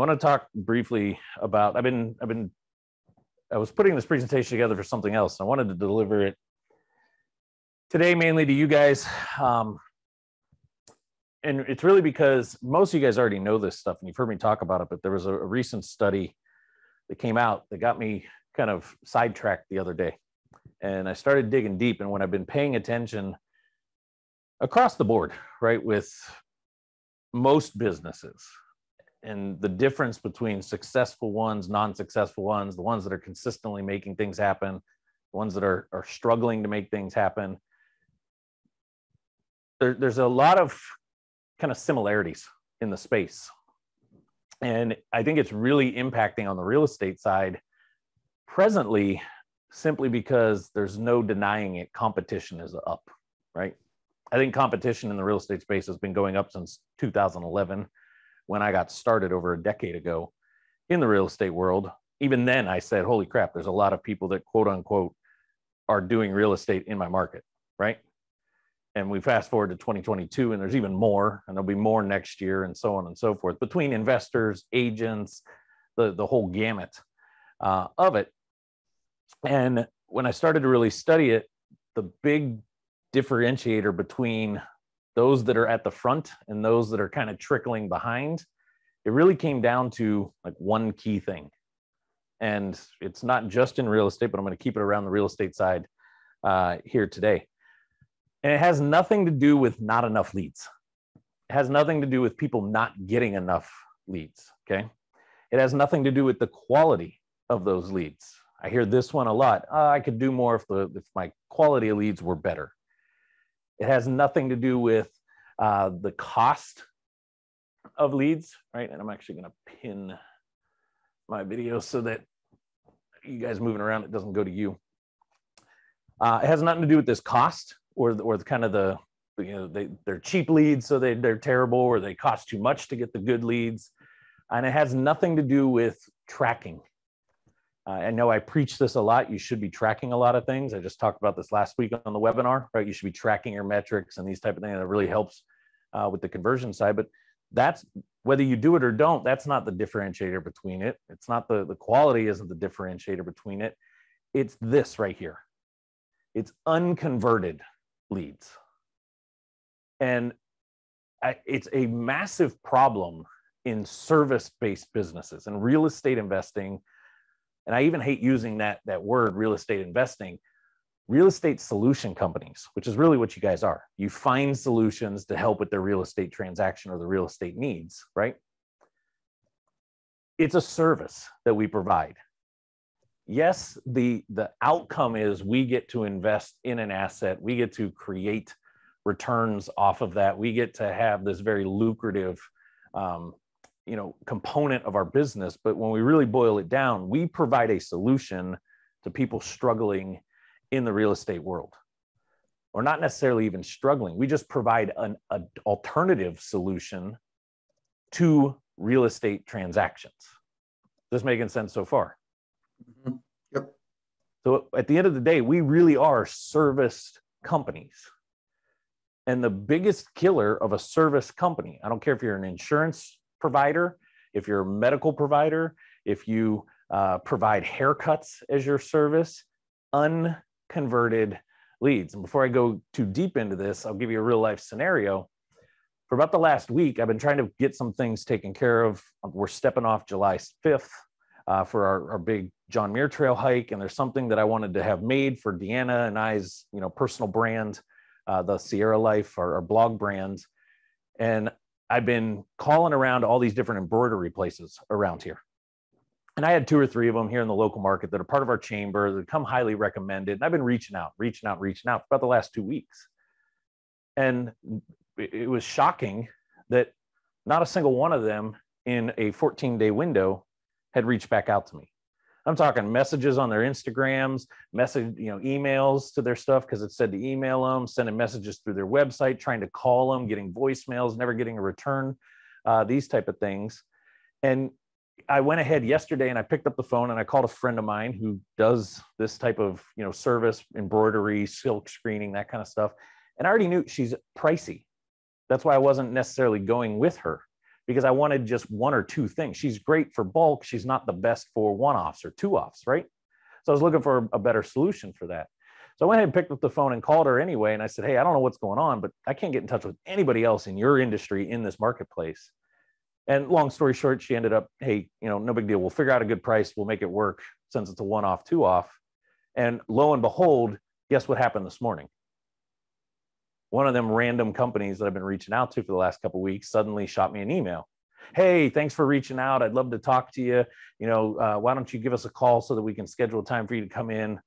want to talk briefly about, I was putting this presentation together for something else. I wanted to deliver it today mainly to you guys. And it's really because most of you guys already know this stuff and you've heard me talk about it, but there was a recent study that came out that got me kind of sidetracked the other day. And I started digging deep. And when I've been paying attention across the board, right, with most businesses and the difference between successful ones, non-successful ones, the ones that are consistently making things happen, the ones that are struggling to make things happen, there's a lot of kind of similarities in the space. And I think it's really impacting on the real estate side presently, simply because there's no denying it. Competition is up, right? I think competition in the real estate space has been going up since 2011, when I got started over a decade ago in the real estate world. Even then I said, holy crap, there's a lot of people that quote unquote are doing real estate in my market, right? And we fast forward to 2022 and there's even more, and there'll be more next year and so on and so forth, between investors, agents, the whole gamut of it. And when I started to really study it, the big differentiator between those that are at the front and those that are kind of trickling behind, it really came down to like one key thing. And it's not just in real estate, but I'm going to keep it around the real estate side here today. And it has nothing to do with not enough leads. It has nothing to do with people not getting enough leads, okay? It has nothing to do with the quality of those leads. I hear this one a lot. I could do more if my quality of leads were better. It has nothing to do with the cost of leads, right? And I'm actually going to pin my video so that you guys moving around, it doesn't go to you. It has nothing to do with this cost or the kind of the, they're cheap leads, so they're terrible, or they cost too much to get the good leads. And it has nothing to do with tracking. I know I preach this a lot. You should be tracking a lot of things. I just talked about this last week on the webinar, right? You should be tracking your metrics and these type of things. That really helps with the conversion side. But that's, whether you do it or don't, that's not the differentiator between it. It's not the quality isn't the differentiator between it. It's this right here. It's unconverted leads. And it's a massive problem in service-based businesses and real estate investing. And I even hate using that word, real estate investing. Real estate solution companies, which is really what you guys are. You find solutions to help with their real estate transaction or the real estate needs, right? It's a service that we provide. Yes, the outcome is we get to invest in an asset. We get to create returns off of that. We get to have this very lucrative component of our business. But when we really boil it down, we provide a solution to people struggling in the real estate world, or not necessarily even struggling. We just provide an alternative solution to real estate transactions. This making sense so far? Mm-hmm. Yep. So at the end of the day, we really are service companies. And the biggest killer of a service company, I don't care if you're an insurance provider, if you're a medical provider, if you provide haircuts as your service, unconverted leads. And before I go too deep into this, I'll give you a real life scenario. For about the last week, I've been trying to get some things taken care of. We're stepping off July 5th for our big John Muir Trail hike. And there's something that I wanted to have made for Deanna and I's personal brand, the Sierra Life, our blog brand. And I've been calling around all these different embroidery places around here. And I had 2 or 3 of them here in the local market that are part of our chamber that come highly recommended. And I've been reaching out for about the last 2 weeks. And it was shocking that not a single one of them in a 14-day window had reached back out to me. I'm talking messages on their Instagrams, emails to their stuff because it said to email them, sending messages through their website, trying to call them, getting voicemails, never getting a return, these type of things. And I went ahead yesterday and I picked up the phone and I called a friend of mine who does this type of, service, embroidery, silk screening, that kind of stuff. And I already knew she's pricey. That's why I wasn't necessarily going with her. because I wanted just one or two things. She's great for bulk. She's not the best for one-offs or two-offs, right? So I was looking for a better solution for that. So I went ahead and picked up the phone and called her anyway. And I said, hey, I don't know what's going on, but I can't get in touch with anybody else in your industry in this marketplace. And long story short, she ended up, hey, no big deal. We'll figure out a good price. We'll make it work since it's a one-off, two-off. And lo and behold, guess what happened this morning? One of them random companies that I've been reaching out to for the last couple of weeks suddenly shot me an email. Hey, thanks for reaching out. I'd love to talk to you. Why don't you give us a call so that we can schedule a time for you to come in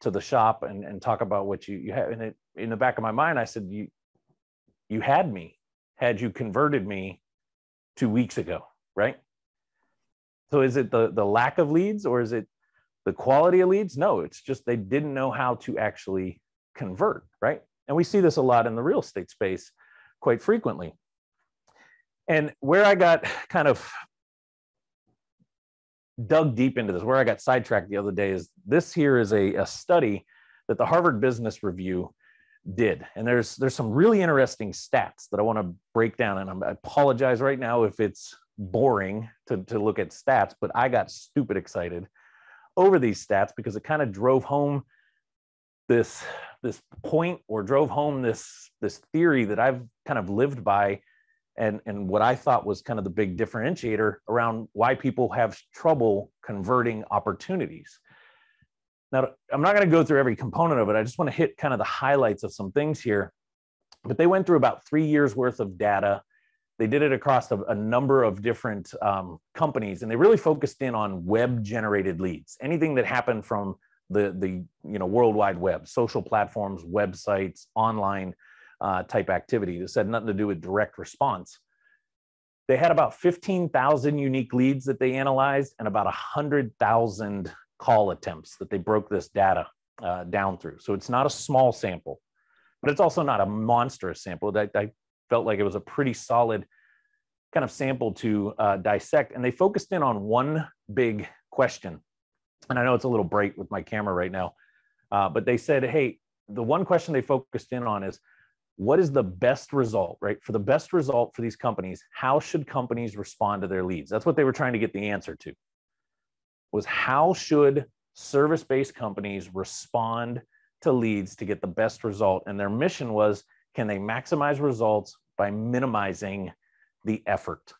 to the shop and talk about what you have. And in the back of my mind, I said, you had me, had you converted me 2 weeks ago, right? So is it the lack of leads, or is it the quality of leads? No, it's just they didn't know how to actually convert, right? And we see this a lot in the real estate space quite frequently. And where I got kind of dug deep into this, where I got sidetracked the other day, is this here is a study that the Harvard Business Review did. And there's some really interesting stats that I want to break down. And I apologize right now if it's boring to look at stats, but I got stupid excited over these stats because it kind of drove home this point, or drove home this theory that I've kind of lived by, and what I thought was kind of the big differentiator around why people have trouble converting opportunities. Now, I'm not going to go through every component of it. I just want to hit kind of the highlights of some things here. But they went through about 3 years worth of data. They did it across a number of different companies, and they really focused in on web-generated leads, anything that happened from the World Wide Web, social platforms, websites, online type activity. This had nothing to do with direct response. They had about 15,000 unique leads that they analyzed, and about 100,000 call attempts that they broke this data down through. So it's not a small sample, but it's also not a monstrous sample. I felt like it was a pretty solid kind of sample to dissect. And they focused in on one big question. And I know it's a little bright with my camera right now, but they said, hey, the one question they focused in on is, what is the best result, right? For the best result for these companies, how should companies respond to their leads? That's what they were trying to get the answer to, was how should service-based companies respond to leads to get the best result? And their mission was, can they maximize results by minimizing the effort?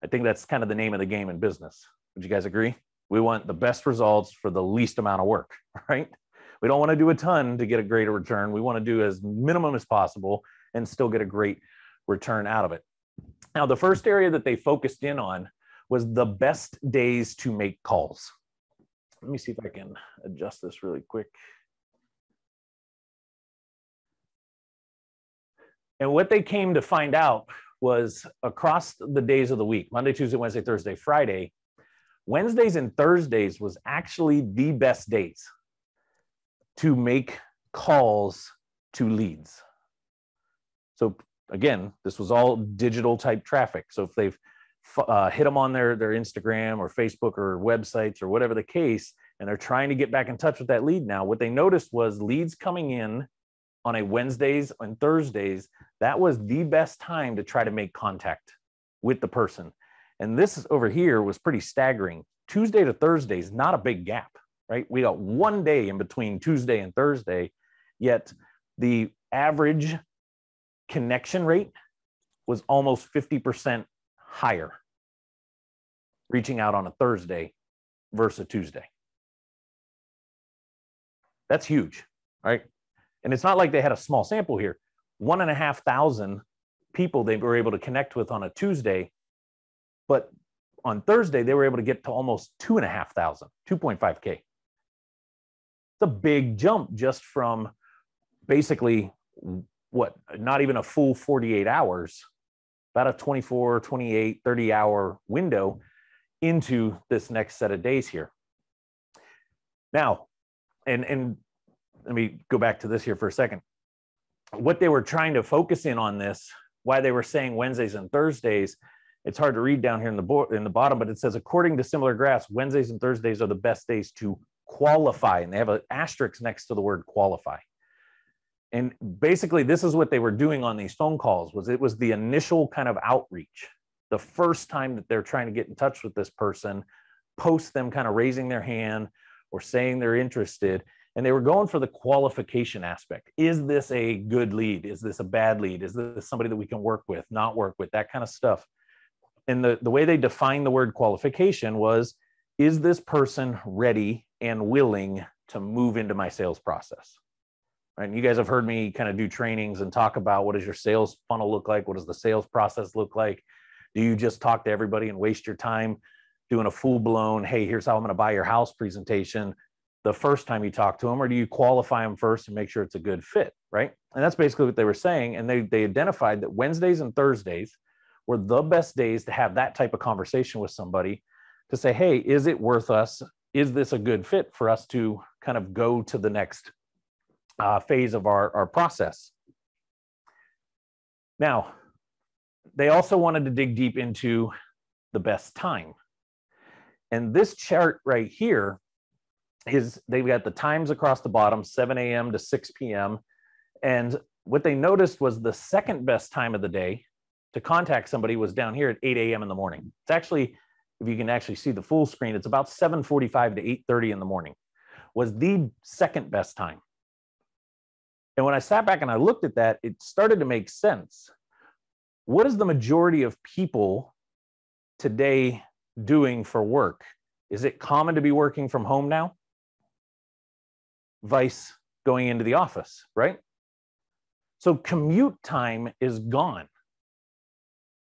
I think that's kind of the name of the game in business. Would you guys agree? We want the best results for the least amount of work, right? We don't want to do a ton to get a greater return. We want to do as minimum as possible and still get a great return out of it. Now, the first area that they focused in on was the best days to make calls. Let me see if I can adjust this really quick. And what they came to find out was, across the days of the week, Monday, Tuesday, Wednesday, Thursday, Friday, Wednesdays and Thursdays was actually the best days to make calls to leads. So again, this was all digital type traffic. So if they've hit them on their Instagram or Facebook or websites or whatever the case, and they're trying to get back in touch with that lead now, what they noticed was leads coming in on a Wednesdays and Thursdays, that was the best time to try to make contact with the person. And this over here was pretty staggering. Tuesday to Thursday is not a big gap, right? We got 1 day in between Tuesday and Thursday, yet the average connection rate was almost 50% higher reaching out on a Thursday versus a Tuesday. That's huge, right? And it's not like they had a small sample here. 1,500 people they were able to connect with on a Tuesday, but on Thursday, they were able to get to almost 2,500, 2.5K. It's a big jump just from basically what, not even a full 48 hours, about a 24, 28, 30-hour window into this next set of days here. Now, and let me go back to this here for a second. What they were trying to focus in on this, why they were saying Wednesdays and Thursdays, it's hard to read down here in the bottom, but it says, according to similar graphs, Wednesdays and Thursdays are the best days to qualify. And they have an asterisk next to the word qualify. And basically, this is what they were doing on these phone calls. It was the initial kind of outreach, the first time that they're trying to get in touch with this person, post them kind of raising their hand or saying they're interested. And they were going for the qualification aspect. Is this a good lead? Is this a bad lead? Is this somebody that we can work with, not work with, that kind of stuff? And the way they defined the word qualification was, is this person ready and willing to move into my sales process? Right? And you guys have heard me kind of do trainings and talk about, what does your sales funnel look like? What does the sales process look like? Do you just talk to everybody and waste your time doing a full-blown, hey, here's how I'm going to buy your house presentation the first time you talk to them? Or do you qualify them first and make sure it's a good fit, right? And that's basically what they were saying. And they identified that Wednesdays and Thursdays were the best days to have that type of conversation with somebody, to say, hey, is it worth us? Is this a good fit for us to kind of go to the next phase of our process? Now, they also wanted to dig deep into the best time. And this chart right here is, they've got the times across the bottom, 7 a.m. to 6 p.m. And what they noticed was the second best time of the day to contact somebody was down here at 8 a.m. in the morning. It's actually, if you can actually see the full screen, it's about 7:45 to 8:30 in the morning was the second best time. And when I sat back and I looked at that, it started to make sense. What is the majority of people today doing for work? Is it common to be working from home now? Vice going into the office, right? So commute time is gone.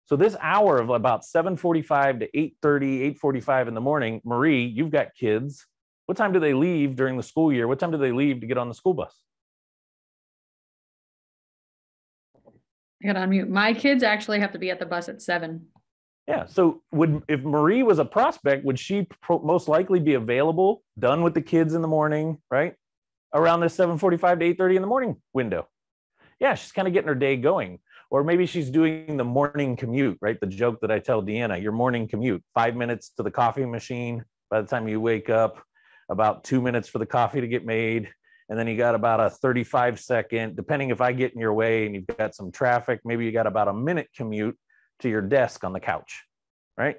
So this hour of about 7:45 to 8:30, 8:45 in the morning, Marie, you've got kids. What time do they leave during the school year? What time do they leave to get on the school bus? I got on mute. My kids actually have to be at the bus at 7. Yeah. So if Marie was a prospect, would she most likely be available, done with the kids in the morning, right? Around this 7:45 to 8:30 in the morning window. Yeah, she's kind of getting her day going. Or maybe she's doing the morning commute, right? The joke that I tell Deanna, your morning commute, 5 minutes to the coffee machine by the time you wake up, about 2 minutes for the coffee to get made. And then you got about a 35-second, depending if I get in your way and you've got some traffic, maybe you got about a minute commute to your desk on the couch, right?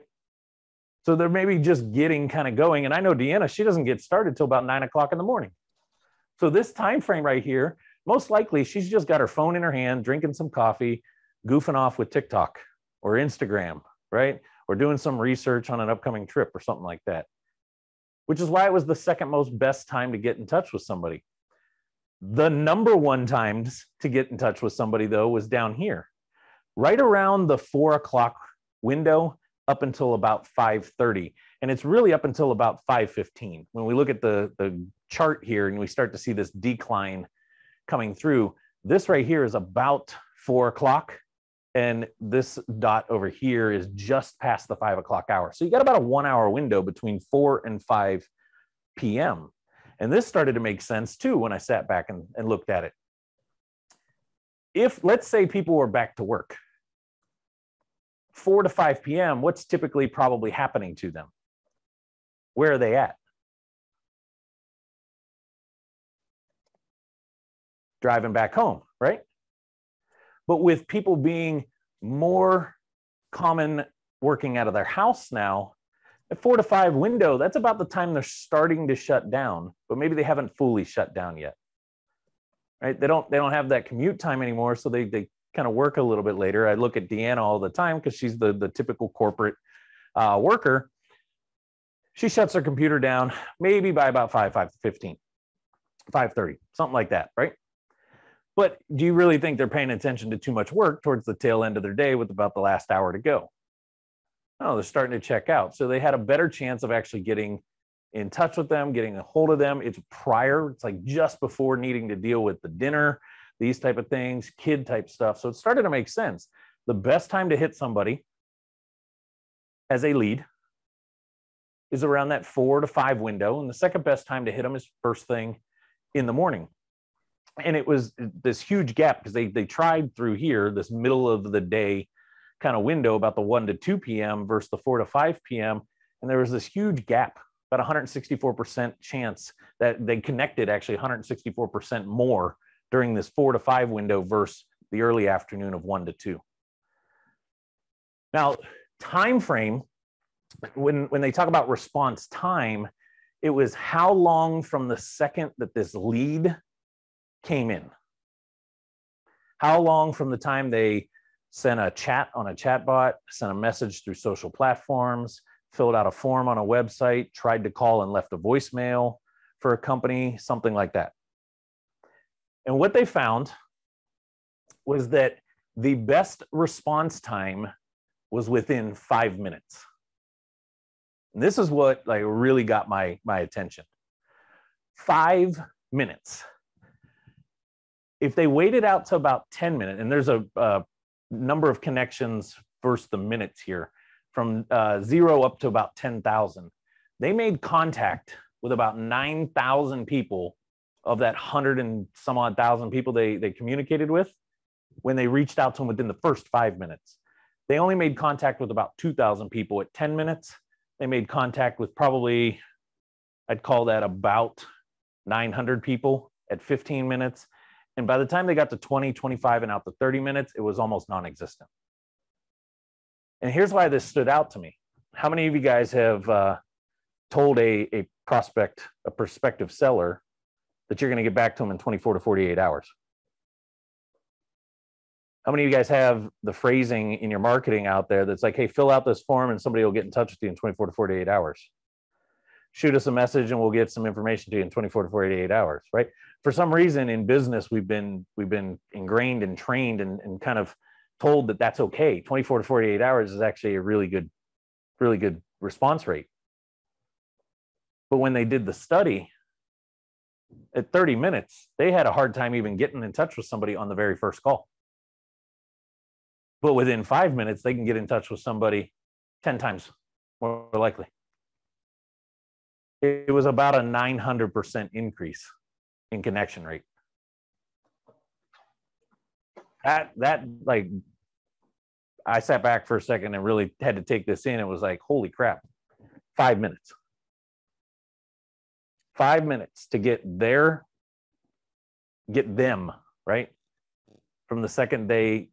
So they're maybe just getting kind of going. And I know Deanna, she doesn't get started till about 9 o'clock in the morning. So this time frame right here, most likely she's just got her phone in her hand, drinking some coffee, goofing off with TikTok or Instagram, right? Or doing some research on an upcoming trip or something like that, which is why it was the second most best time to get in touch with somebody. The number one times to get in touch with somebody, though, was down here, right around the 4 o'clock window up until about 5:30. And it's really up until about 5:15. When we look at the chart here and we start to see this decline coming through, this right here is about 4 o'clock. And this dot over here is just past the 5 o'clock hour. So you got about a 1 hour window between 4 and 5 p.m. And this started to make sense too when I sat back and looked at it. If, let's say, people were back to work, 4 to 5 p.m., what's typically probably happening to them? Where are they at? Driving back home, right? But with people being more common working out of their house now, at 4 to 5 window, that's about the time they're starting to shut down, but maybe they haven't fully shut down yet, right? They don't have that commute time anymore, so they kind of work a little bit later. I look at Deanna all the time because she's the typical corporate worker. She shuts her computer down maybe by about 5:15, 5:30, something like that, right? But do you really think they're paying attention to too much work towards the tail end of their day with about the last hour to go? No, they're starting to check out. So they had a better chance of actually getting in touch with them, getting a hold of them. It's prior, it's like just before needing to deal with the dinner, these type of things, kid type stuff. So it started to make sense. The best time to hit somebody as a lead is around that 4 to 5 window. And the second best time to hit them is first thing in the morning. And it was this huge gap because they tried through here, this middle of the day kind of window, about the 1 to 2 p.m. versus the 4 to 5 p.m. And there was this huge gap, about 164% chance that they connected, actually 164% more during this 4 to 5 window versus the early afternoon of 1 to 2. Now, time frame, when they talk about response time, it was how long from the second that this lead came in. How long from the time they sent a chat on a chatbot, sent a message through social platforms, filled out a form on a website, tried to call and left a voicemail for a company, something like that. And what they found was that the best response time was within 5 minutes. And this is what like really got my attention. 5 minutes. If they waited out to about 10 minutes, and there's a number of connections versus the minutes here, from 0 up to about 10,000, they made contact with about 9,000 people of that 100 and some odd thousand people they communicated with when they reached out to them within the first 5 minutes. They only made contact with about 2,000 people at 10 minutes. They made contact with probably, I'd call that about 900 people at 15 minutes. And by the time they got to 20, 25, and out to 30 minutes, it was almost non-existent. And here's why this stood out to me. How many of you guys have told a prospective seller that you're going to get back to them in 24 to 48 hours? How many of you guys have the phrasing in your marketing out there that's like, hey, fill out this form and somebody will get in touch with you in 24 to 48 hours? Shoot us a message and we'll get some information to you in 24 to 48 hours, right? For some reason in business, we've been ingrained and trained and kind of told that that's okay. 24 to 48 hours is actually a really good response rate. But when they did the study, at 30 minutes, they had a hard time even getting in touch with somebody on the very first call. But within 5 minutes, they can get in touch with somebody 10 times more likely. It was about a 900% increase in connection rate. That like, I sat back for a second and really had to take this in. It was like, holy crap, 5 minutes. 5 minutes to get them, right? From the second they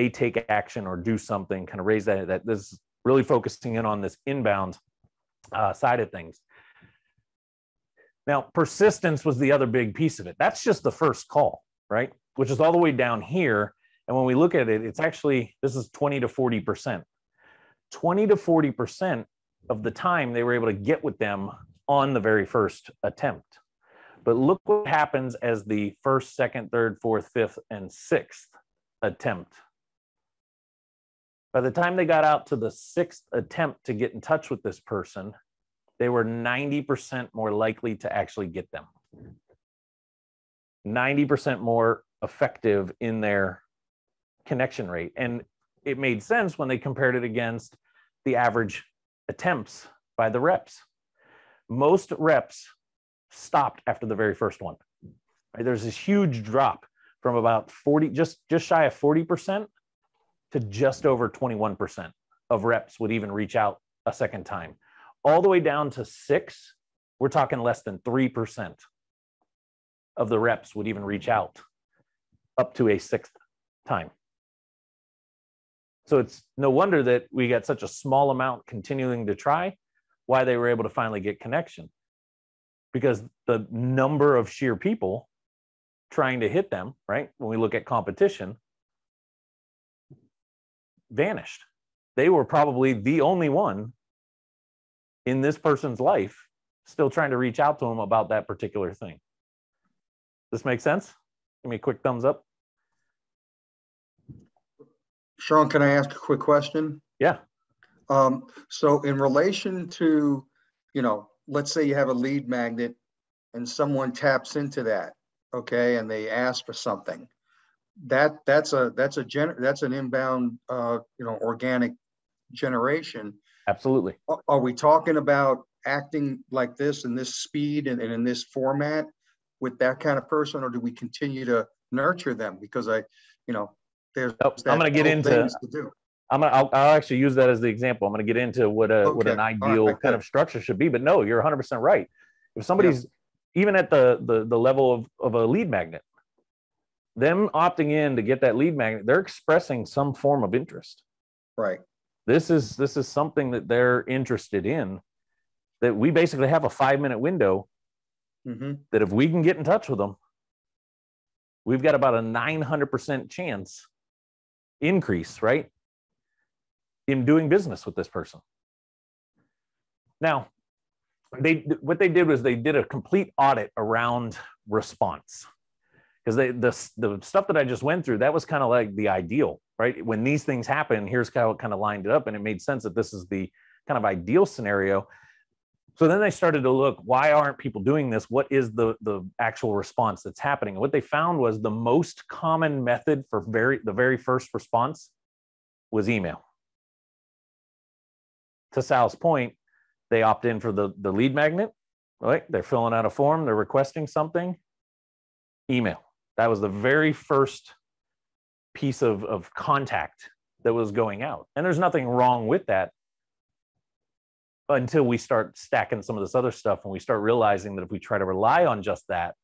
take action or do something, kind of raise that this is really focusing in on this inbound side of things. Now, persistence was the other big piece of it. That's just the first call, right? Which is all the way down here. And when we look at it, it's actually, this is 20 to 40%. 20 to 40% of the time they were able to get with them on the very first attempt. But look what happens as the first, second, third, fourth, fifth, and sixth attempt. By the time they got out to the sixth attempt to get in touch with this person, they were 90% more likely to actually get them. 90% more effective in their connection rate. And it made sense when they compared it against the average attempts by the reps. Most reps stopped after the very first one. Right? There's this huge drop from about 40, just shy of 40% to just over 21% of reps would even reach out a second time. All the way down to 6, we're talking less than 3% of the reps would even reach out up to a 6th time. So it's no wonder that we got such a small amount continuing to try, why they were able to finally get connection. Because the number of sheer people trying to hit them, right, when we look at competition, vanished. They were probably the only one in this person's life still trying to reach out to them about that particular thing. This make sense? Give me a quick thumbs up. Shawn, can I ask a quick question? Yeah. So in relation to, let's say you have a lead magnet and someone taps into that, okay, and they ask for something. That's an inbound, organic generation. Absolutely. Are we talking about acting like this in this speed and in this format with that kind of person, or do we continue to nurture them? Because there's I'm going to get into. I'll actually use that as the example. I'm going to get into what an ideal kind of structure should be. But no, you're 100% right. If somebody's even at the level of a lead magnet, them opting in to get that lead magnet, they're expressing some form of interest. Right. This is something that they're interested in, that we basically have a 5-minute window that if we can get in touch with them, we've got about a 900% chance increase, right, in doing business with this person. Now, what they did was they did a complete audit around response, because the stuff that I just went through, that was kind of like the ideal, right? When these things happen, here's how it kind of lined it up, and it made sense that this is the kind of ideal scenario. So then they started to look, why aren't people doing this? What is the actual response that's happening? And what they found was the most common method for the very first response was email. To Sal's point, they opt in for the lead magnet, right? They're filling out a form, they're requesting something, email. That was the very first piece of contact that was going out. And there's nothing wrong with that until we start stacking some of this other stuff and we start realizing that if we try to rely on just that,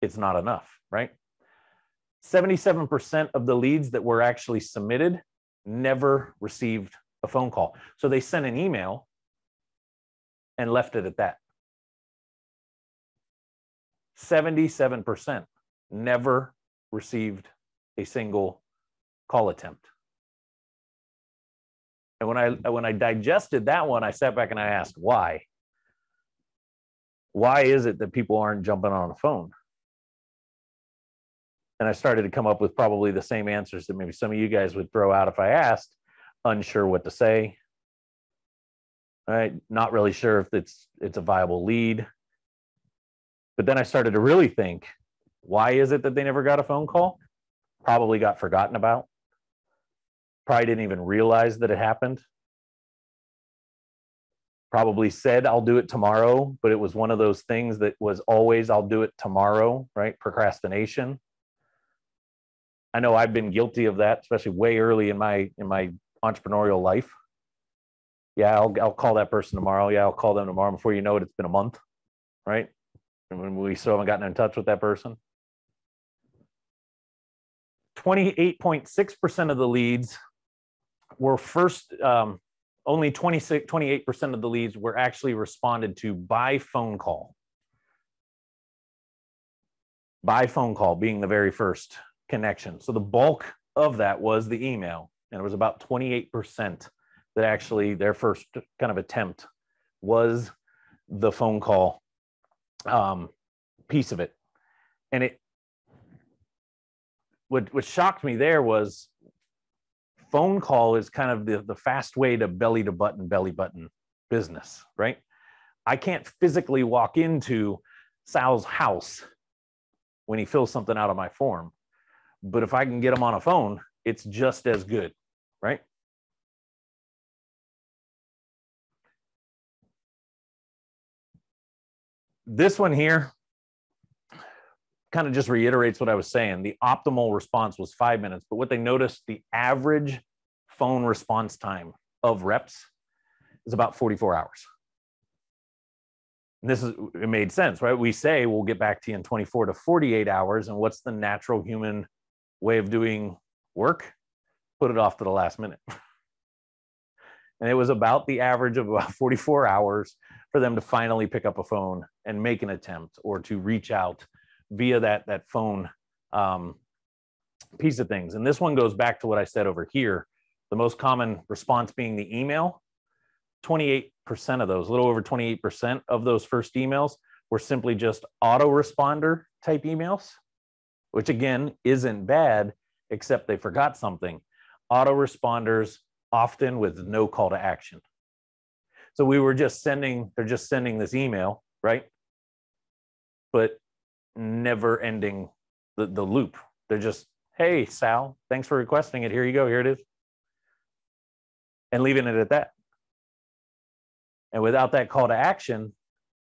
it's not enough, right? 77% of the leads that were actually submitted never received a phone call. So they sent an email and left it at that. 77% never received a single call attempt. And when I digested that one, I sat back and I asked, why? Why is it that people aren't jumping on a phone? And I started to come up with probably the same answers that maybe some of you guys would throw out if I asked. Unsure what to say. All right, not really sure if it's a viable lead. But then I started to really think, why is it that they never got a phone call? Probably got forgotten about. Probably didn't even realize that it happened. Probably said, I'll do it tomorrow, but it was one of those things that was always, I'll do it tomorrow, right? Procrastination. I know I've been guilty of that, especially way early in my entrepreneurial life. Yeah, I'll call that person tomorrow. Yeah, I'll call them tomorrow. Before you know it, it's been a month, right? And when we still haven't gotten in touch with that person. 28.6% of the leads were first, only 28% of the leads were actually responded to by phone call. By phone call being the very first connection. So the bulk of that was the email, and it was about 28% that actually their first kind of attempt was the phone call piece of it. And what shocked me there was phone call is kind of the fast way to belly button business, right? I can't physically walk into Sal's house when he fills something out on my form. But if I can get him on a phone, it's just as good, right? This one here kind of just reiterates what I was saying. The optimal response was 5 minutes, but what they noticed, the average phone response time of reps is about 44 hours. And it made sense, right? We say we'll get back to you in 24 to 48 hours. And what's the natural human way of doing work? Put it off to the last minute. And it was about the average of about 44 hours for them to finally pick up a phone and make an attempt, or to reach out via that phone piece of things. And this one goes back to what I said over here. The most common response being the email. 28% of those, a little over 28% of those first emails were simply just autoresponder type emails, which again isn't bad, except they forgot something. Autoresponders often with no call to action. So they're just sending this email, right? But never ending the loop. They're just, hey, Sal, thanks for requesting it. Here you go. Here it is. And leaving it at that. And without that call to action,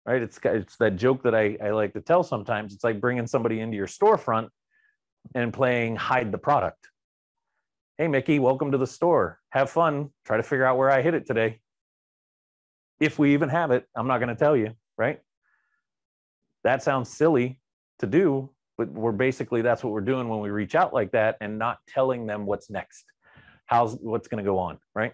right? It's that joke that I like to tell sometimes. It's like bringing somebody into your storefront and playing hide the product. Hey, Mickey, welcome to the store. Have fun. Try to figure out where I hid it today. If we even have it, I'm not going to tell you, right? That sounds silly to do, But we're basically, that's what we're doing when we reach out like that, and not telling them what's next, what's going to go on, right?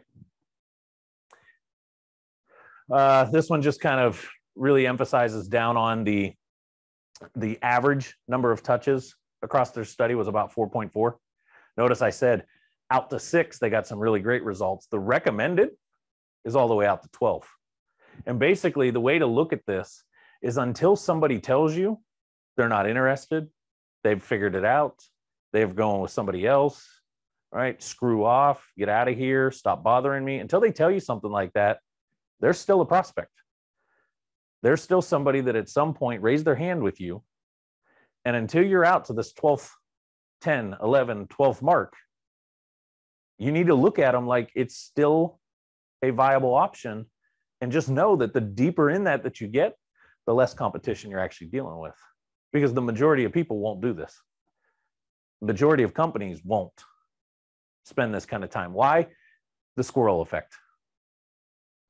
This one just kind of really emphasizes down on the average number of touches across their study was about 4.4. Notice I said out to 6, they got some really great results. The recommended is all the way out to 12. And basically the way to look at this is until somebody tells you they're not interested, they've figured it out, they've gone with somebody else, right? Screw off, get out of here, stop bothering me. Until they tell you something like that, they're still a prospect. They're still somebody that at some point raised their hand with you. And until you're out to this 12th, 10, 11, 12th mark, you need to look at them like it's still a viable option. And just know that the deeper in that you get, the less competition you're actually dealing with. Because the majority of people won't do this. The majority of companies won't spend this kind of time. Why? The squirrel effect.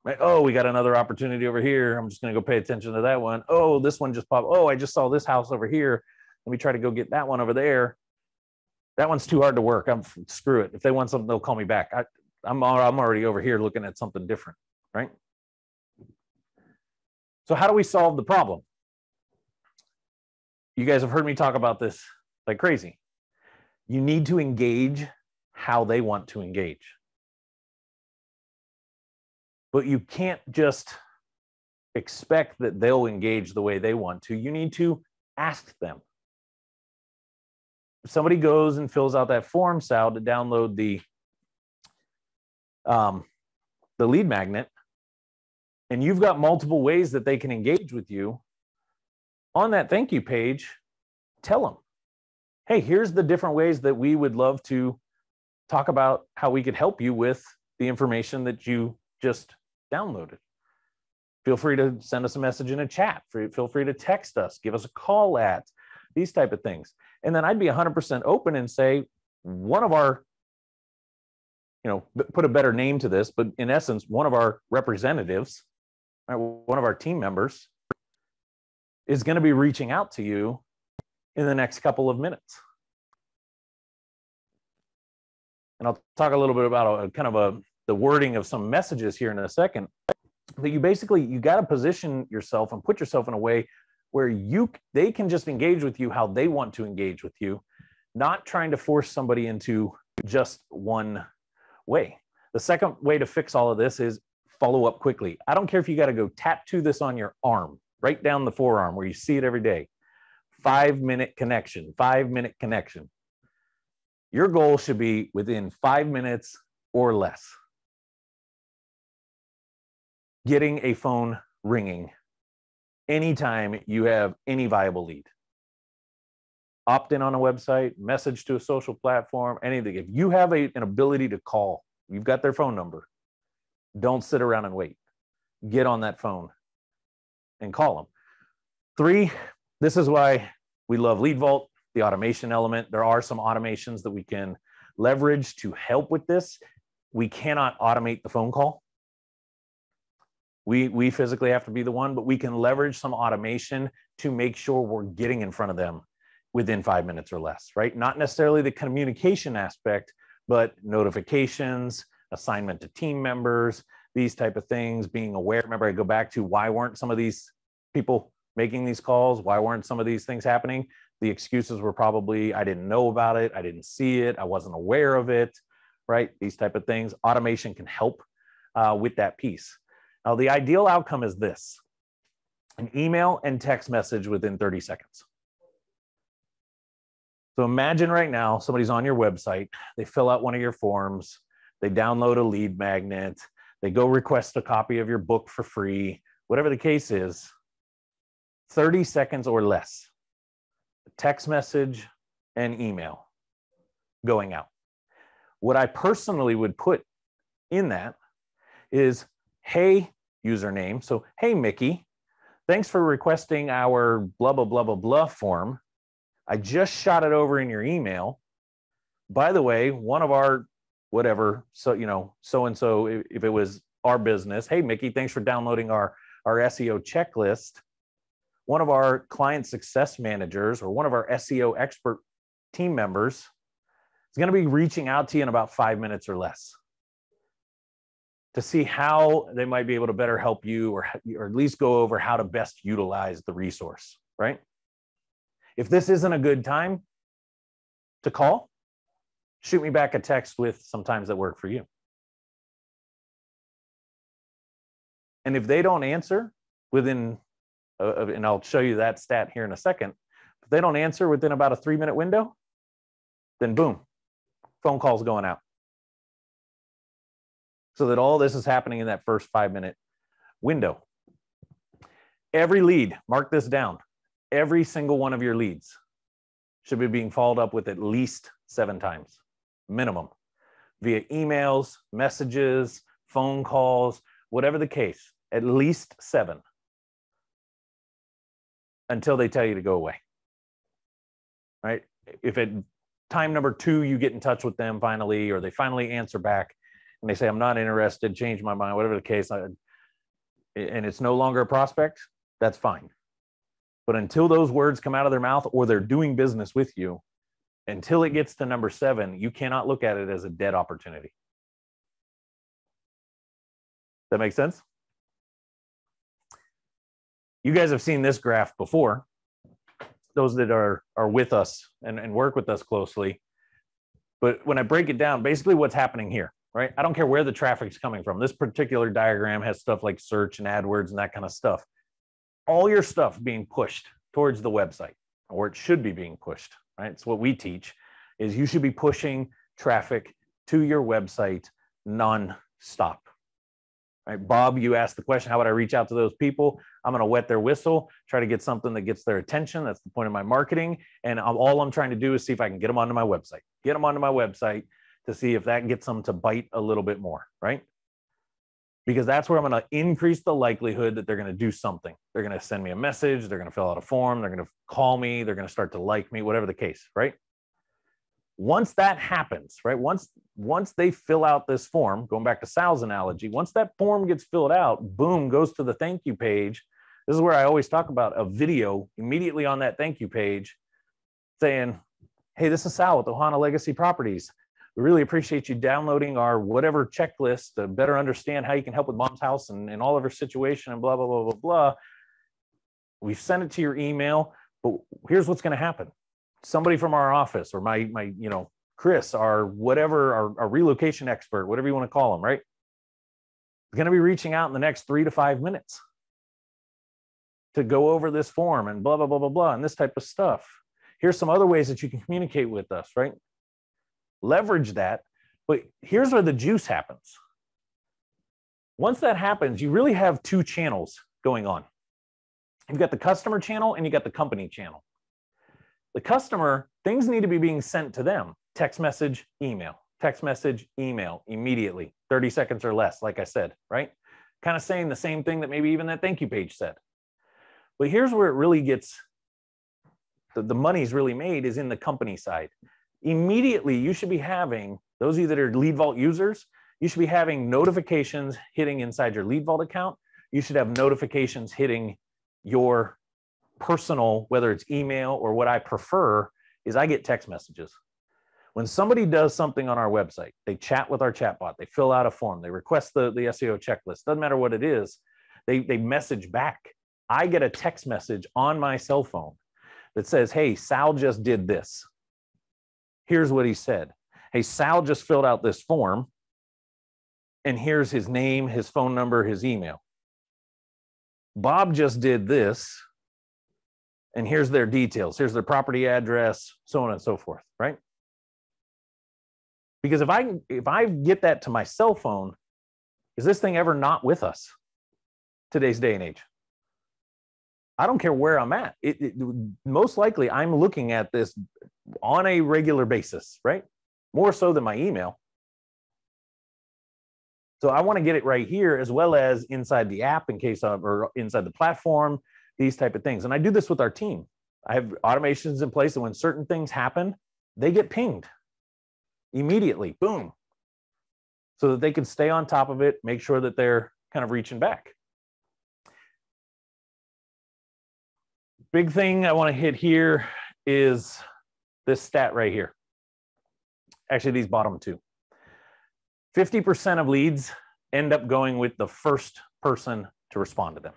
Right? Oh, we got another opportunity over here. I'm just going to go pay attention to that one. Oh, this one just popped. Oh, I just saw this house over here. Let me try to go get that one over there. That one's too hard to work. Screw it. If they want something, they'll call me back. I'm already over here looking at something different, right? So how do we solve the problem? You guys have heard me talk about this like crazy. You need to engage how they want to engage. But you can't just expect that they'll engage the way they want to. You need to ask them. If somebody goes and fills out that form, Sal, to download the lead magnet, and you've got multiple ways that they can engage with you, on that thank you page, tell them, hey, here's the different ways that we would love to talk about how we could help you with the information that you just downloaded. Feel free to send us a message in a chat. Feel free to text us, give us a call at, these type of things. And then I'd be 100% open and say, one of our, put a better name to this, but in essence, one of our representatives, right, one of our team members is going to be reaching out to you in the next couple of minutes. And I'll talk a little bit about the wording of some messages here in a second. But you got to position yourself and put yourself in a way where they can just engage with you how they want to engage with you, not trying to force somebody into just one way. The second way to fix all of this is follow up quickly. I don't care if you got to go tattoo this on your arm, right down the forearm where you see it every day. 5-minute connection, 5-minute connection. Your goal should be within 5 minutes or less. Getting a phone ringing anytime you have any viable lead. Opt in on a website, message to a social platform, anything. If you have an ability to call, you've got their phone number, don't sit around and wait. Get on that phone and call them. 3, this is why we love Lead Vault, the automation element. There are some automations that we can leverage to help with this. We cannot automate the phone call. We physically have to be the one, but we can leverage some automation to make sure we're getting in front of them within 5 minutes or less, right? Not necessarily the communication aspect, but notifications, assignment to team members, these type of things, being aware. Remember, I go back to why weren't some of these people making these calls? Why weren't some of these things happening? The excuses were probably, I didn't know about it, I didn't see it, I wasn't aware of it, right? These type of things. Automation can help with that piece. Now, the ideal outcome is this: an email and text message within 30 seconds. So imagine right now, somebody's on your website, they fill out one of your forms, they download a lead magnet, they go request a copy of your book for free, whatever the case is, 30 seconds or less, text message and email going out. What I personally would put in that is, hey, username. So, hey, Mickey, thanks for requesting our blah, blah, blah, blah, blah form. I just shot it over in your email. By the way, one of our whatever, so-and-so, if it was our business, hey, Mickey, thanks for downloading our SEO checklist. one of our client success managers or one of our SEO expert team members is going to be reaching out to you in about 5 minutes or less to see how they might be able to better help you, or at least go over how to best utilize the resource, right? If this isn't a good time to call, shoot me back a text with some times that work for you. And if they don't answer within, and I'll show you that stat here in a second, if they don't answer within about a 3-minute window, then boom, phone call's going out. So that all this is happening in that first 5-minute window. Every lead, mark this down, every single one of your leads should be being followed up with at least 7 times, minimum, via emails, messages, phone calls, whatever the case, at least 7 until they tell you to go away, right? If at time number 2, you get in touch with them finally, or they finally answer back and they say, I'm not interested, change my mind, whatever the case, and it's no longer a prospect, that's fine. But until those words come out of their mouth or they're doing business with you, until it gets to number 7, you cannot look at it as a dead opportunity. That makes sense? You guys have seen this graph before. Those that are with us and work with us closely. But when I break it down, basically what's happening here, right? I don't care where the traffic's coming from. This particular diagram has stuff like search and AdWords and that kind of stuff. All your stuff being pushed towards the website, or it should be being pushed, right? It's what we teach, is you should be pushing traffic to your website non-stop. Right? Bob, you asked the question, how would I reach out to those people? I'm going to wet their whistle, try to get something that gets their attention. That's the point of my marketing. And all I'm trying to do is see if I can get them onto my website, to see if that gets them to bite a little bit more, right? Because that's where I'm going to increase the likelihood that they're going to do something. They're going to send me a message. They're going to fill out a form. They're going to call me. They're going to start to like me, whatever the case, right? Once that happens, right? Once they fill out this form, going back to Sal's analogy, once that form gets filled out, boom, goes to the thank you page. This is where I always talk about a video immediately on that thank you page saying, hey, this is Sal with Ohana Legacy Properties. We really appreciate you downloading our whatever checklist to better understand how you can help with mom's house and all of her situation and blah, blah, blah, blah, blah. We've sent it to your email, but here's what's going to happen. Somebody from our office, or my Chris, our whatever, our relocation expert, whatever you want to call them, right? Going to be reaching out in the next 3 to 5 minutes to go over this form and blah, blah, blah, blah, blah, and this type of stuff. Here's some other ways that you can communicate with us, right? Leverage that. But here's where the juice happens. Once that happens, you really have 2 channels going on. You've got the customer channel and you got the company channel. The customer, things need to be being sent to them. Text message, email, immediately, 30 seconds or less, like I said, right? Kind of saying the same thing that maybe even that thank you page said. But here's where it really gets, the money's really made is in the company side. Immediately, you should be having, those of you that are Lead Vault users, you should be having notifications hitting inside your Lead Vault account. You should have notifications hitting your personal, whether it's email or what I prefer is I get text messages. When somebody does something on our website, they chat with our chatbot, they fill out a form, they request the SEO checklist, doesn't matter what it is, they message back. I get a text message on my cell phone that says, hey, Sal just did this. Here's what he said. Hey, Sal just filled out this form, and here's his name, his phone number, his email. Bob just did this, and here's their details. Here's their property address, so on and so forth, right? Because if I get that to my cell phone, is this thing ever not with us today's day and age? I don't care where I'm at. Most likely I'm looking at this on a regular basis, right? More so than my email. So I want to get it right here as well as inside the app or inside the platform, these type of things. And I do this with our team. I have automations in place, and when certain things happen, they get pinged immediately, boom, so that they can stay on top of it, make sure that they're kind of reaching back. Big thing I want to hit here is this stat right here. Actually, these bottom two. 50% of leads end up going with the first person to respond to them.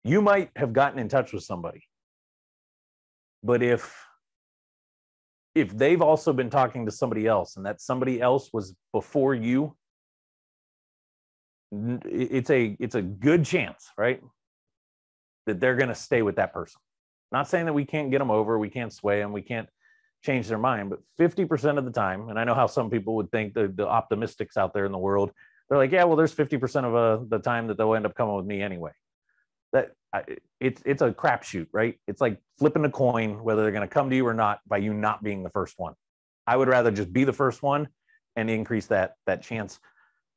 You might have gotten in touch with somebody, but if they've also been talking to somebody else and that somebody else was before you, it's a good chance, right, that they're going to stay with that person. Not saying that we can't get them over, we can't sway them, we can't change their mind, but 50% of the time, and I know how some people would think, the optimistics out there in the world, they're like, yeah, well, there's 50% of the time that they'll end up coming with me anyway. It's a crapshoot, right? It's like flipping a coin, whether they're going to come to you or not, by you not being the first one. I would rather just be the first one and increase that chance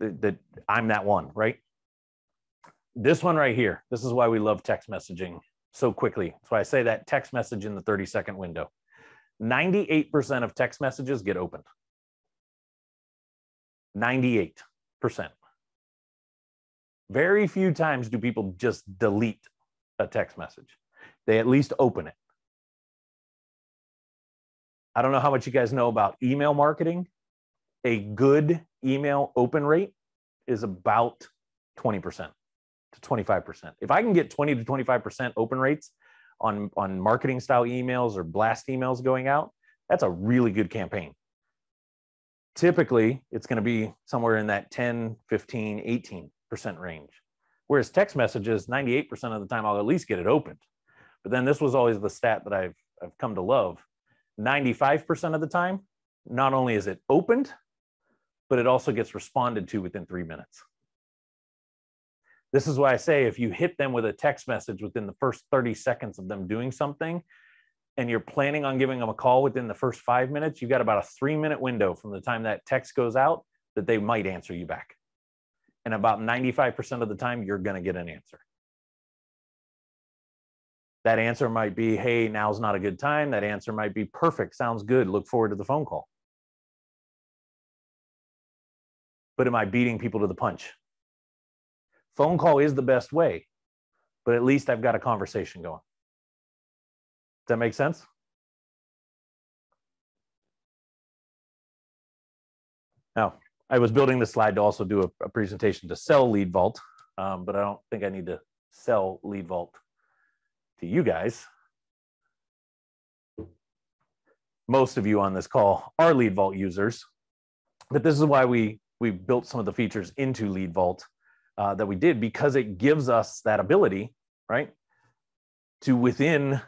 that I'm that one, right? This one right here, this is why we love text messaging so quickly. That's why I say that text message in the 30-second window. 98% of text messages get opened. 98%. Very few times do people just delete a text message. They at least open it. I don't know how much you guys know about email marketing. A good email open rate is about 20% to 25%. If I can get 20 to 25% open rates on marketing style emails or blast emails going out, that's a really good campaign. Typically, it's going to be somewhere in that 10, 15, 18% range. Whereas text messages, 98% of the time, I'll at least get it opened. But then this was always the stat that I've come to love. 95% of the time, not only is it opened, but it also gets responded to within 3 minutes. This is why I say if you hit them with a text message within the first 30 seconds of them doing something, and you're planning on giving them a call within the first 5 minutes, you've got about a 3-minute window from the time that text goes out that they might answer you back. And about 95% of the time, you're going to get an answer. That answer might be, hey, now's not a good time. That answer might be, perfect, sounds good, look forward to the phone call. But am I beating people to the punch? Phone call is the best way, but at least I've got a conversation going. Does that make sense? Now, I was building this slide to also do a presentation to sell Lead Vault, but I don't think I need to sell Lead Vault to you guys. Most of you on this call are Lead Vault users, but this is why we built some of the features into Lead Vault that we did, because it gives us that ability, right, to within,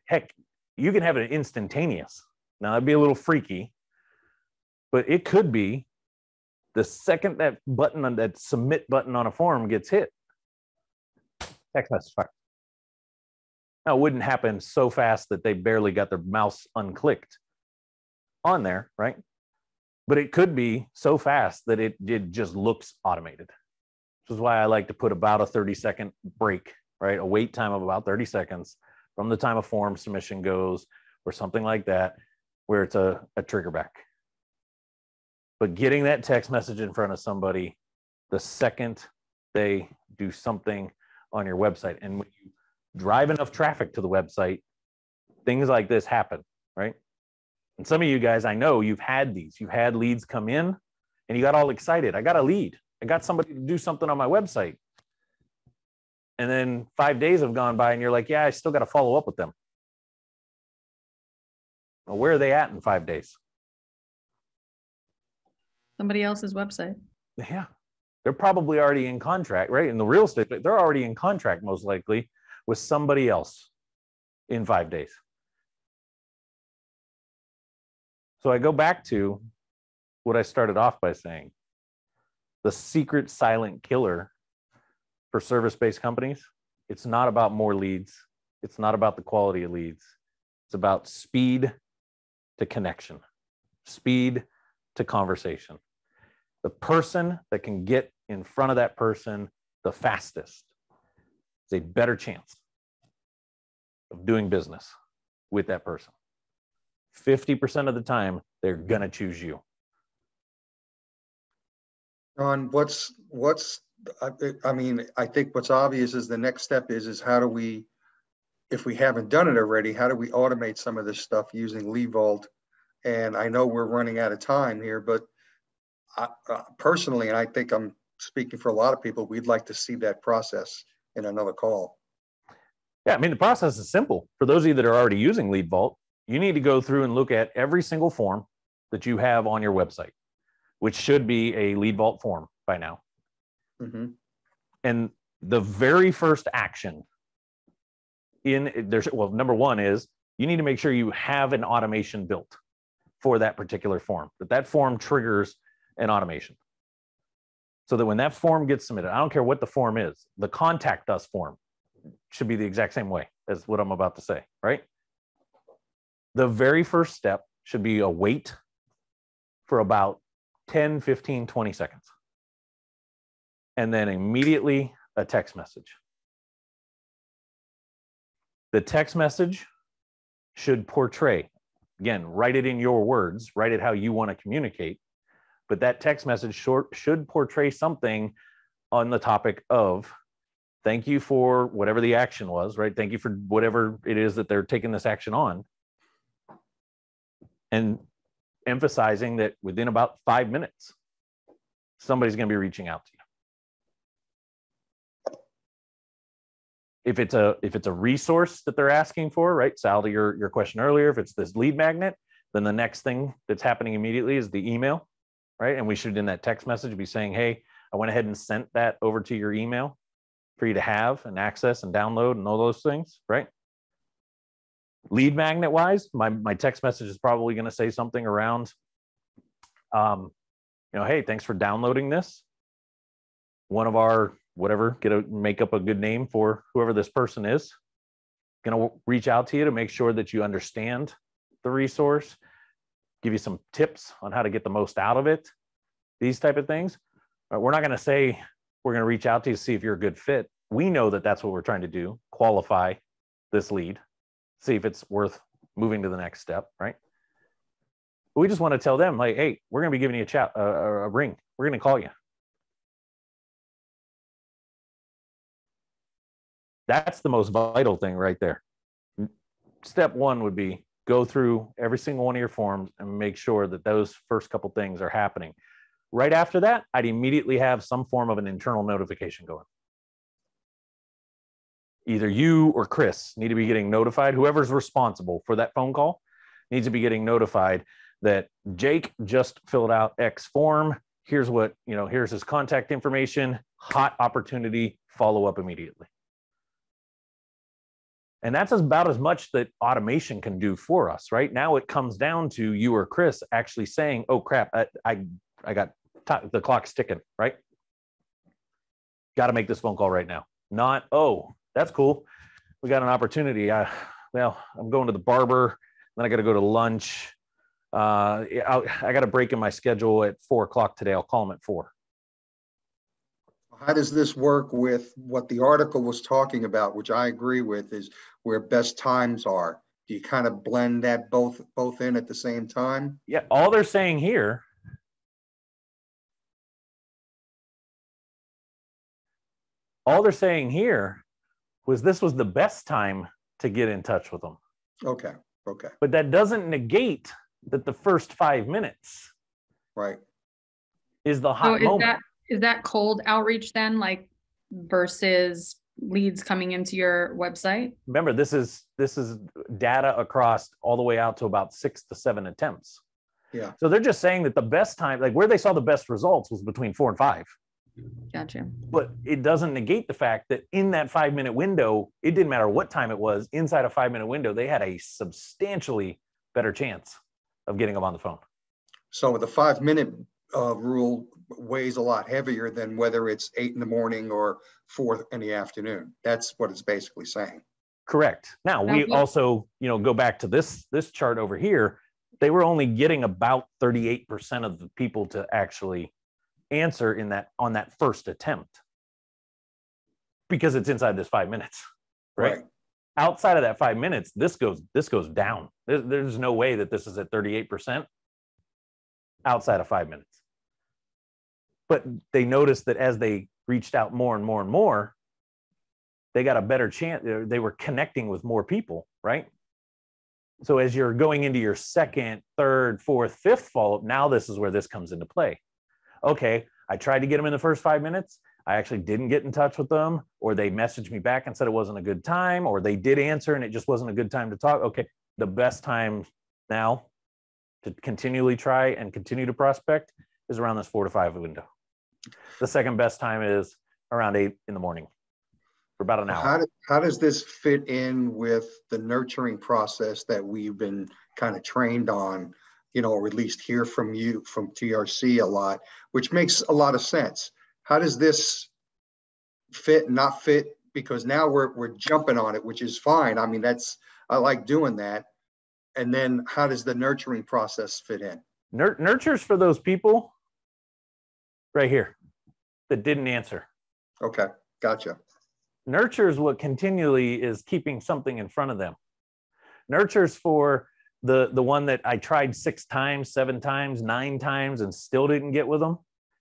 heck, you can have it instantaneous. Now, that'd be a little freaky, but it could be the second that button on that submit button on a form gets hit, text message fire. Now, it wouldn't happen so fast that they barely got their mouse unclicked on there, right? But it could be so fast that it just looks automated. Which is why I like to put about a 30-second break, right? A wait time of about 30 seconds from the time a form submission goes or something like that, where it's a trigger back. But getting that text message in front of somebody the second they do something on your website. And when you drive enough traffic to the website, things like this happen, right? And some of you guys, I know you've had these. You've had leads come in and you got all excited. I got a lead. I got somebody to do something on my website. And then 5 days have gone by and you're like, yeah, I still got to follow up with them. Well, where are they at in 5 days? Somebody else's website. Yeah. They're probably already in contract, right? In the real estate, they're already in contract most likely with somebody else in 5 days. So I go back to what I started off by saying. The secret silent killer for service-based companies, it's not about more leads. It's not about the quality of leads. It's about speed to connection, speed to conversation. The person that can get in front of that person the fastest is a better chance of doing business with that person. 50% of the time, they're going to choose you. Shawn, what's I mean, I think what's obvious is the next step is how do we, if we haven't done it already, how do we automate some of this stuff using Lead Vault? And I know we're running out of time here, but personally, and I think I'm speaking for a lot of people, we'd like to see that process in another call. Yeah, I mean, the process is simple. For those of you that are already using Lead Vault, you need to go through and look at every single form that you have on your website, which should be a Lead Vault form by now. Mm-hmm. And the very first action well, number one is you need to make sure you have an automation built for that particular form, that form triggers an automation. So that when that form gets submitted, I don't care what the form is, the contact us form should be the exact same way as what I'm about to say, right? The very first step should be a wait for about 10, 15, 20 seconds. And then immediately a text message. The text message should portray, again, write it in your words, write it how you want to communicate, but that text message should portray something on the topic of thank you for whatever the action was, right? Thank you for whatever it is that they're taking this action on. And emphasizing that within about 5 minutes, somebody's going to be reaching out to you. If it's a resource that they're asking for, right? Sal, to your question earlier, if it's this lead magnet, then the next thing that's happening immediately is the email, right? And we should, in that text message, be saying, hey, I went ahead and sent that over to your email for you to have and access and download and all those things, right? Lead magnet wise, my text message is probably going to say something around, hey, thanks for downloading this. One of our whatever, make up a good name for whoever this person is, going to reach out to you to make sure that you understand the resource, give you some tips on how to get the most out of it, these type of things. We're not going to say we're going to reach out to you to see if you're a good fit. We know that that's what we're trying to do, qualify this lead, see if it's worth moving to the next step, right? But we just want to tell them, like, hey, we're going to be giving you a ring. We're going to call you. That's the most vital thing right there. Step one would be go through every single one of your forms and make sure that those first couple things are happening. Right after that, I'd immediately have some form of an internal notification going. Either you or Chris need to be getting notified. Whoever's responsible for that phone call needs to be getting notified that Jake just filled out X form. Here's what, here's his contact information, hot opportunity, follow up immediately. And that's about as much that automation can do for us, right? Now it comes down to you or Chris actually saying, oh crap, I got the clock's ticking, right? Got to make this phone call right now. Not, oh, that's cool. We got an opportunity. I'm going to the barber, then I got to go to lunch. I got a break in my schedule at 4 o'clock today. I'll call him at 4. How does this work with what the article was talking about, which I agree with, is where best times are? Do you kind of blend that both in at the same time? Yeah, all they're saying here was this was the best time to get in touch with them. Okay. But that doesn't negate that the first 5 minutes right is the hot moment. Is that cold outreach then, like versus leads coming into your website? Remember, this is data across all the way out to about 6 to 7 attempts. Yeah. So they're just saying that the best time, like where they saw the best results, was between 4 and 5. Gotcha. But it doesn't negate the fact that in that 5-minute window, it didn't matter what time it was, inside a 5-minute window, they had a substantially better chance of getting them on the phone. So the 5-minute rule weighs a lot heavier than whether it's 8 in the morning or 4 in the afternoon. That's what it's basically saying. Correct. Now we also, go back to this chart over here. They were only getting about 38% of the people to actually answer on that first attempt, because it's inside this 5 minutes, right? Outside of that 5 minutes, this goes down. There's no way that this is at 38% outside of 5 minutes. But they noticed that as they reached out more and more and more, they got a better chance. They were connecting with more people, right? So as you're going into your second, third, fourth, fifth follow-up, now this is where this comes into play. Okay, I tried to get them in the first 5 minutes. I actually didn't get in touch with them, or they messaged me back and said it wasn't a good time, or they did answer and it just wasn't a good time to talk. Okay, the best time now to continually try and continue to prospect is around this 4 to 5 window. The second best time is around 8 in the morning for about an hour. How does this fit in with the nurturing process that we've been kind of trained on, or at least hear from you from TRC a lot, which makes a lot of sense. How does this fit, not fit? Because now we're jumping on it, which is fine. I mean, I like doing that. And then how does the nurturing process fit in? Nurtures for those people right here that didn't answer. Okay, gotcha. Nurtures what continually is keeping something in front of them. Nurtures for the one that I tried 6 times, 7 times, 9 times and still didn't get with them.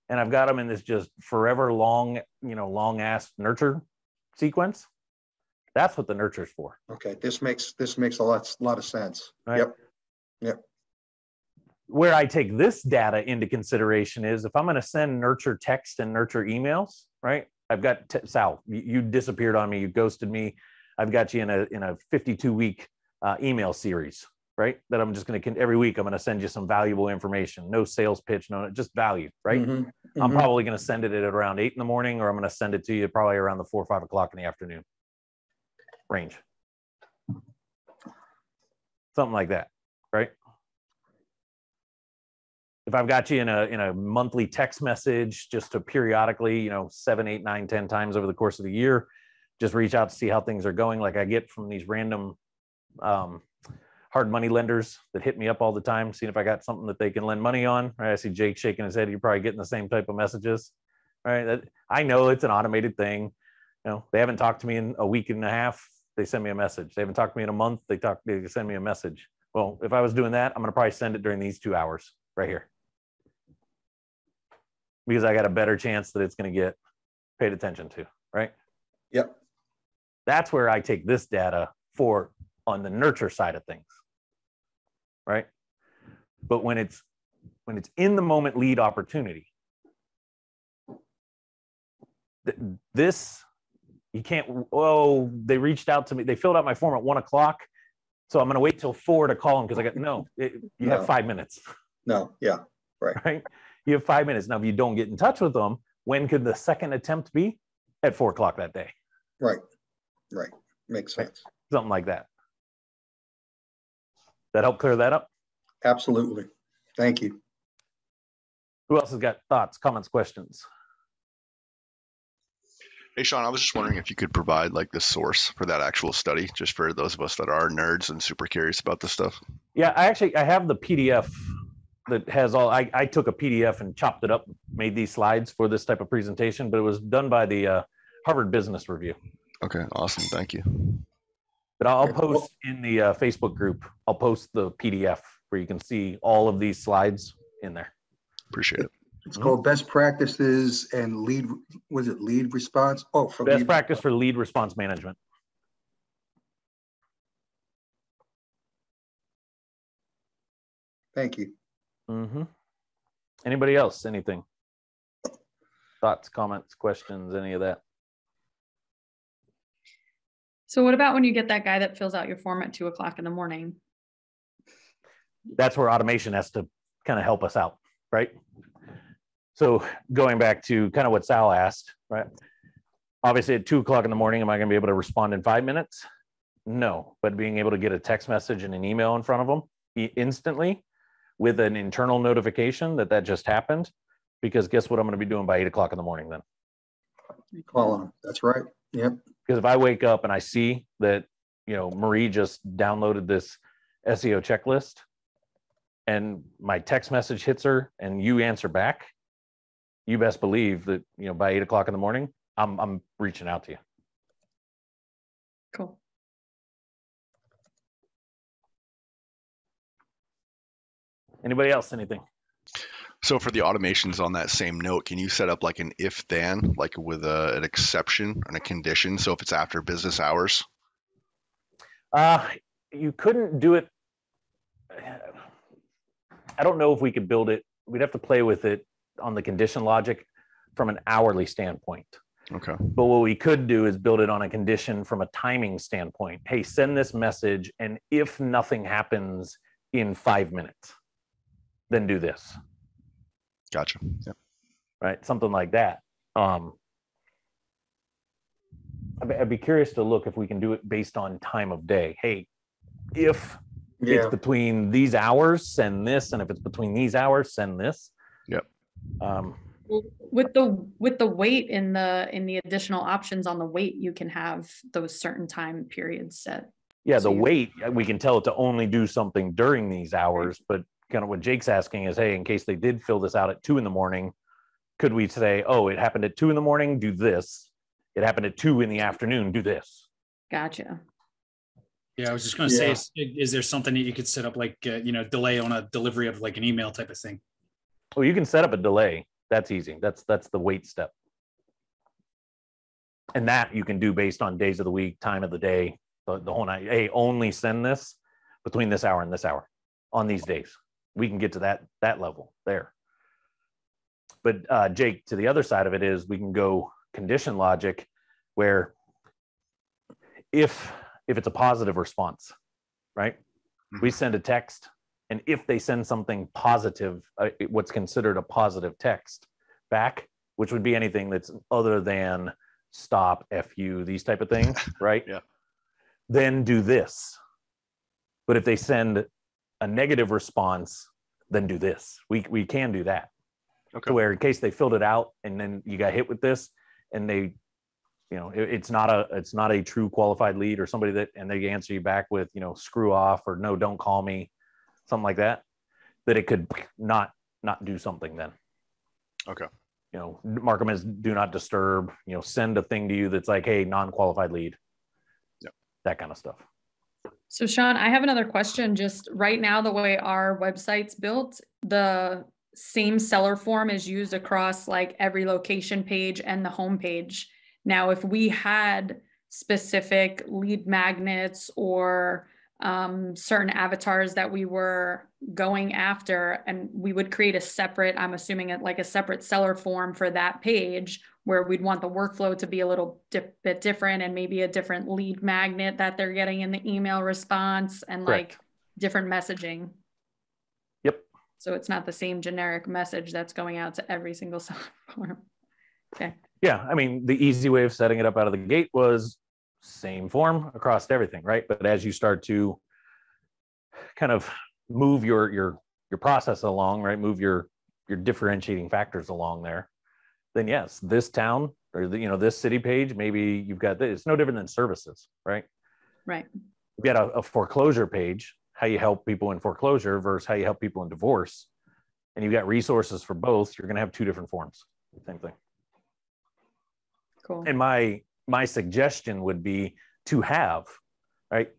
And I've got them in this just forever long, long ass nurture sequence. That's what the nurture's for. Okay, this makes a lot of sense. Right? Yep. Where I take this data into consideration is if I'm going to send nurture text and nurture emails, right? I've got Sal, you disappeared on me, you ghosted me. I've got you in a 52-week email series, right? That I'm just going to every week I'm going to send you some valuable information. No sales pitch, no, just value, right? Mm-hmm. I'm probably going to send it at around 8 in the morning, or I'm going to send it to you probably around the 4 or 5 o'clock in the afternoon range. Something like that, right? If I've got you in a monthly text message, just to periodically, 7, 8, 9, 10 times over the course of the year, just reach out to see how things are going. Like I get from these random hard money lenders that hit me up all the time, seeing if I got something that they can lend money on. Right? I see Jake shaking his head. You're probably getting the same type of messages, right? I know it's an automated thing. They haven't talked to me in a week and a half. They send me a message. They haven't talked to me in a month. They send me a message. Well, if I was doing that, I'm going to probably send it during these 2 hours right here, because I got a better chance that it's going to get paid attention to, right? Yep. That's where I take this data for on the nurture side of things, right? But when it's in the moment lead opportunity, this, you can't, they reached out to me, they filled out my form at 1 o'clock, so I'm going to wait till 4 to call them because you have 5 minutes. No, yeah, right. Right? You have 5 minutes. Now, if you don't get in touch with them, when could the second attempt be? At 4 o'clock that day. Right. Makes sense. Right? Something like that. That help clear that up? Absolutely. Thank you. Who else has got thoughts, comments, questions? Hey, Shawn, I was just wondering if you could provide like the source for that actual study, just for those of us that are nerds and super curious about this stuff. Yeah, I have the PDF that has all, I took a PDF and chopped it up, made these slides for this type of presentation, but it was done by the Harvard Business Review. Okay, awesome. Thank you. But I'll post in the Facebook group, I'll post the PDF where you can see all of these slides in there. Appreciate it. It's called Best Practices and Lead Response? Oh, for Best Practice for Lead Response Management. Thank you. Mm-hmm. Anybody else? Anything? Thoughts, comments, questions, any of that? So what about when you get that guy that fills out your form at 2 o'clock in the morning? That's where automation has to kind of help us out, right? So going back to kind of what Sal asked, right? Obviously at 2 o'clock in the morning, am I going to be able to respond in 5 minutes? No, but being able to get a text message and an email in front of them instantly with an internal notification that just happened, because guess what I'm going to be doing by 8 o'clock in the morning then? Calling them. That's right. Yep. Because if I wake up and I see that, Marie just downloaded this SEO checklist and my text message hits her and you answer back, you best believe that, by 8 o'clock in the morning, I'm reaching out to you. Cool. Anybody else? Anything? So for the automations on that same note, can you set up like an if then, like with an exception and a condition? So if it's after business hours? You couldn't do it. I don't know if we could build it. We'd have to play with it on the condition logic from an hourly standpoint. Okay. But what we could do is build it on a condition from a timing standpoint. Hey, send this message, and if nothing happens in 5 minutes, then do this. Gotcha. Yeah. Right, something like that. I'd be curious to look if we can do it based on time of day. Hey, if it's between these hours, send this, and if it's between these hours, send this. Yep. With the weight in the additional options on the weight, you can have those certain time periods set. Yeah, the weight, we can tell it to only do something during these hours, but kind of what Jake's asking is, hey, in case they did fill this out at 2 a.m, could we say, oh, it happened at 2 a.m, do this. It happened at 2 p.m, do this. Gotcha. Yeah, I was just going to say, is there something that you could set up like, delay on a delivery of like an email type of thing? Oh, you can set up a delay. That's easy. That's the wait step. And that you can do based on days of the week, time of the day, the whole night. Hey, only send this between this hour and this hour on these days. We can get to that level there. But Jake, to the other side of it is we can go condition logic where if it's a positive response, right? We send a text, and if they send something positive, what's considered a positive text back, which would be anything that's other than stop, F you, these type of things, right? Yeah. Then do this. But if they send a negative response, then do this. We can do that. Okay. To where in case they filled it out and then you got hit with this and they, it's not a true qualified lead or somebody and they answer you back with, screw off or no, don't call me, something like that it could not do something then. Okay. Mark them as do not disturb, send a thing to you that's like, hey, non-qualified lead. Yep. That kind of stuff. So Shawn, I have another question. Just right now, the way our website's built, the same seller form is used across like every location page and the home page. Now, if we had specific lead magnets or certain avatars that we were going after, and we would create a separate, I'm assuming a separate seller form for that page where we'd want the workflow to be a little bit different and maybe a different lead magnet that they're getting in the email response and Correct. like different messaging. Yep. So it's not the same generic message that's going out to every single seller form. Okay. Yeah. I mean, the easy way of setting it up out of the gate was same form across everything, right? But as you start to kind of move your process along, right? Move your differentiating factors along there, then yes, this town or this city page, maybe you've got this. It's no different than services, right? Right. You've got a foreclosure page, how you help people in foreclosure versus how you help people in divorce. And you've got resources for both. You're going to have 2 different forms. Same thing. Cool. And my suggestion would be to have, right?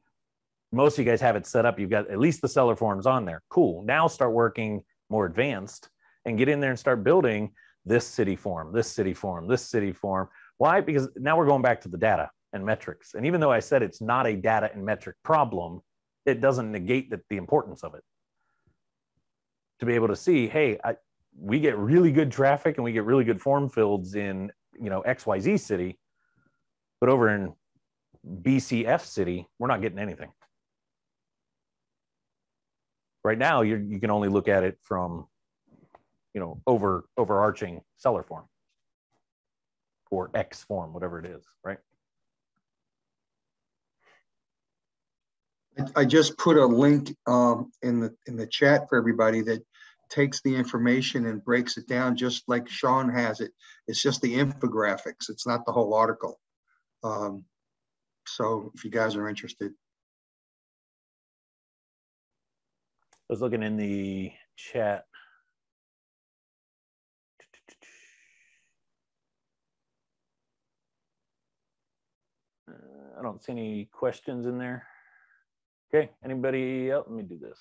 Most of you guys have it set up. You've got at least the seller forms on there. Cool. Now start working more advanced and get in there and start building this city form, this city form, this city form. Why? Because now we're going back to the data and metrics. And even though I said it's not a data and metric problem, it doesn't negate the importance of it. To be able to see, hey, we get really good traffic and we get really good form fields in, XYZ city, but over in BCF city, we're not getting anything. Right now, you can only look at it from, overarching seller form or X form, whatever it is, right? I just put a link in the chat for everybody that takes the information and breaks it down just like Shawn has it. It's just the infographics. It's not the whole article. So if you guys are interested. I was looking in the chat. I don't see any questions in there. Okay, anybody else? Let me do this.